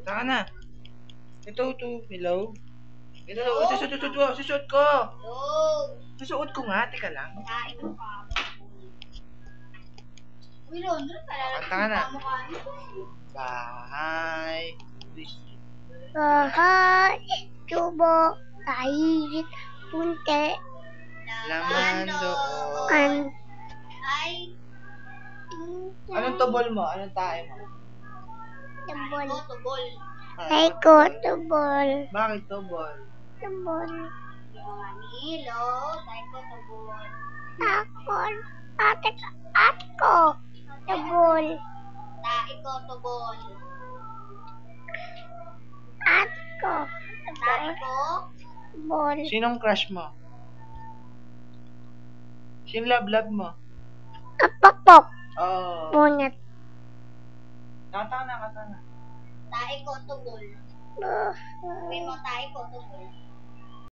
Taka na. Ito. Hello? Susuot ko. Susuot ko nga. Teka lang. Kanta ka na. Bahay. Bahay. Tubo. Tahit. Punte. Laman doon. Anong tubol mo? Anong tae mo? Tubol. Ay ko, tubol. Bakit tubol? Tubol. Manilo, tayo ko tubol. Ako. Ako. Tubol. Tayo ko tubol. Ako. Tayo ko. Tubol. Sinong crush mo? Sino love mo? Kapapok. Oh. Bunat. Kata na. Tayo ko tubol. May mo tayo ko tubol.